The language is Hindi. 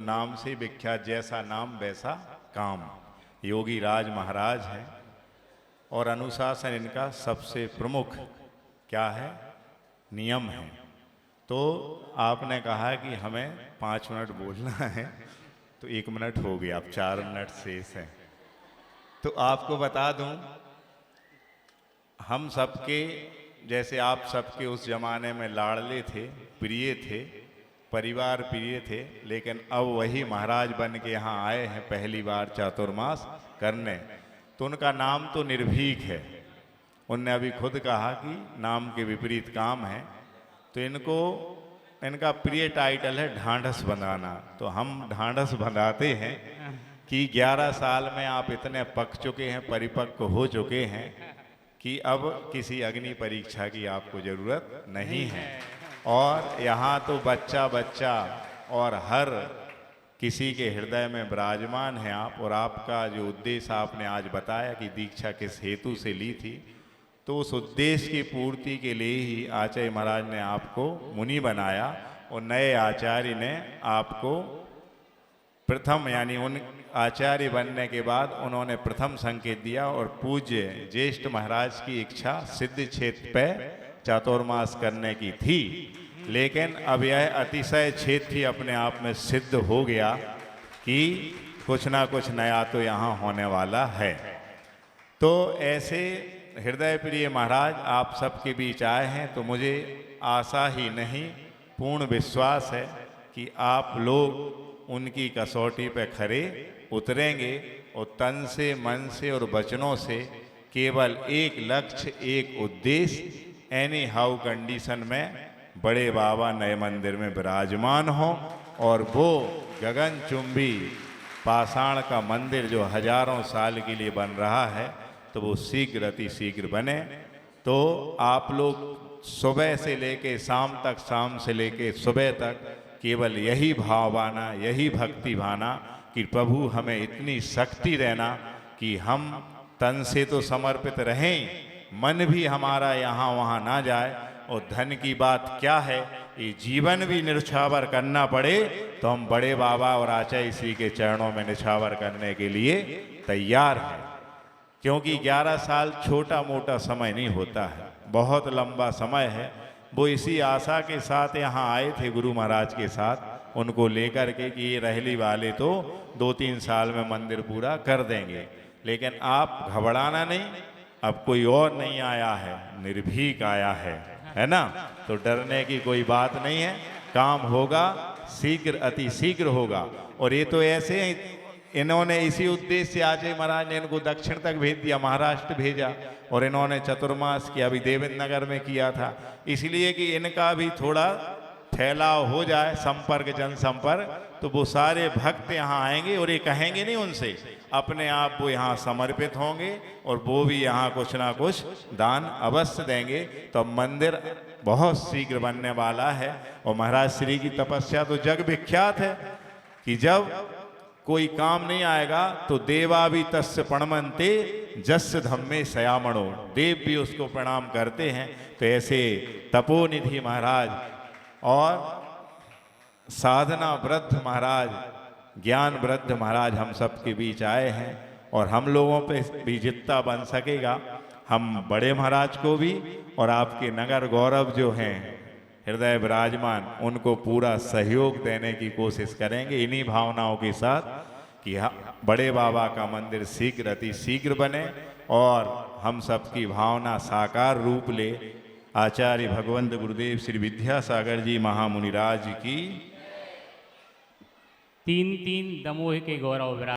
नाम से विख्यात, जैसा नाम वैसा काम। योगी राज महाराज हैं और अनुशासन इनका सबसे प्रमुख क्या है, नियम है। तो आपने कहा कि हमें 5 मिनट बोलना है, तो 1 मिनट हो गया, अब 4 मिनट शेष हैं। तो आपको बता दूं, हम सबके जैसे आप सबके उस जमाने में लाडले थे, प्रिय थे, परिवार प्रिय थे, लेकिन अब वही महाराज बन के यहाँ आए हैं पहली बार चातुर्मास करने। तो उनका नाम तो निर्भीक है। उनने अभी खुद कहा कि नाम के विपरीत काम है। तो इनका प्रिय टाइटल है ढांढस बंधाना। तो हम ढांढस बंधाते हैं कि 11 साल में आप इतने पक चुके हैं, परिपक्व हो चुके हैं कि अब किसी अग्नि परीक्षा की आपको जरूरत नहीं है। और यहाँ तो बच्चा बच्चा और हर किसी के हृदय में विराजमान है आप। और आपका जो उद्देश्य आपने आज बताया कि दीक्षा किस हेतु से ली थी, तो उस उद्देश्य की पूर्ति के लिए ही आचार्य महाराज ने आपको मुनि बनाया। और नए आचार्य ने आपको प्रथम, यानी उन आचार्य बनने के बाद उन्होंने प्रथम संकेत दिया। और पूज्य ज्येष्ठ महाराज की इच्छा सिद्ध क्षेत्र पे चातुर्मास करने की थी, लेकिन अब यह अतिशय क्षेत्र ही अपने आप में सिद्ध हो गया कि कुछ ना कुछ नया तो यहाँ होने वाला है। तो ऐसे हृदय प्रिय महाराज आप सबके बीच आए हैं, तो मुझे आशा ही नहीं पूर्ण विश्वास है कि आप लोग उनकी कसौटी पे खरे उतरेंगे और तन से, मन से और वचनों से केवल एक लक्ष्य, एक उद्देश्य, एनी हाउ कंडीशन में बड़े बाबा नए मंदिर में विराजमान हो। और वो गगनचुंबी पाषाण का मंदिर जो हजारों साल के लिए बन रहा है, तो वो शीघ्र अति शीघ्र बने। तो आप लोग सुबह से लेके शाम तक, शाम से लेके सुबह तक केवल यही भाव आना, यही भक्ति भाना कि प्रभु हमें इतनी शक्ति देना कि हम तन से तो समर्पित रहें, मन भी हमारा यहाँ वहाँ ना जाए। और धन की बात क्या है, ये जीवन भी निछावर करना पड़े तो हम बड़े बाबा और आचार्य श्री के चरणों में निछावर करने के लिए तैयार हैं। क्योंकि 11 साल छोटा मोटा समय नहीं होता है, बहुत लंबा समय है। वो इसी आशा के साथ यहाँ आए थे गुरु महाराज के साथ, उनको लेकर के कि ये रहली वाले तो 2-3 साल में मंदिर पूरा कर देंगे। लेकिन आप घबराना नहीं, अब कोई और नहीं आया है, निर्भीक आया है ना। तो डरने की कोई बात नहीं है, काम होगा, शीघ्र अति शीघ्र होगा। और ये तो ऐसे ही इन्होंने इसी उद्देश्य से आचार्य महाराज ने इनको दक्षिण तक भेज दिया, महाराष्ट्र भेजा। और इन्होंने चतुर्मास किया, अभी देवेंद्र नगर में किया था, इसलिए कि इनका भी थोड़ा फैलाव हो जाए, संपर्क, जनसंपर्क। तो वो सारे भक्त यहाँ आएंगे और ये कहेंगे नहीं उनसे, अपने आप वो यहाँ समर्पित होंगे और वो भी यहाँ कुछ ना कुछ दान अवश्य देंगे। तो मंदिर बहुत शीघ्र बनने वाला है। और महाराज श्री की तपस्या तो जग विख्यात है कि जब कोई काम नहीं आएगा तो देवा भी तस्य प्रणमन्ते जस्य धम्मे सयामणो, देव भी उसको प्रणाम करते हैं। तो ऐसे तपोनिधि महाराज और साधना वृद्ध महाराज, ज्ञान वृद्ध महाराज हम सबके बीच आए हैं। और हम लोगों पे भी जितना बन सकेगा हम बड़े महाराज को भी और आपके नगर गौरव जो हैं हृदय विराजमान, उनको पूरा सहयोग देने की कोशिश करेंगे, इन्हीं भावनाओं के साथ कि बड़े बाबा का मंदिर शीघ्र अति शीघ्र बने और हम सबकी भावना साकार रूप ले। आचार्य भगवंत गुरुदेव श्री विद्यासागर जी महामुनिराज की 3-3 दमोह के गौरव।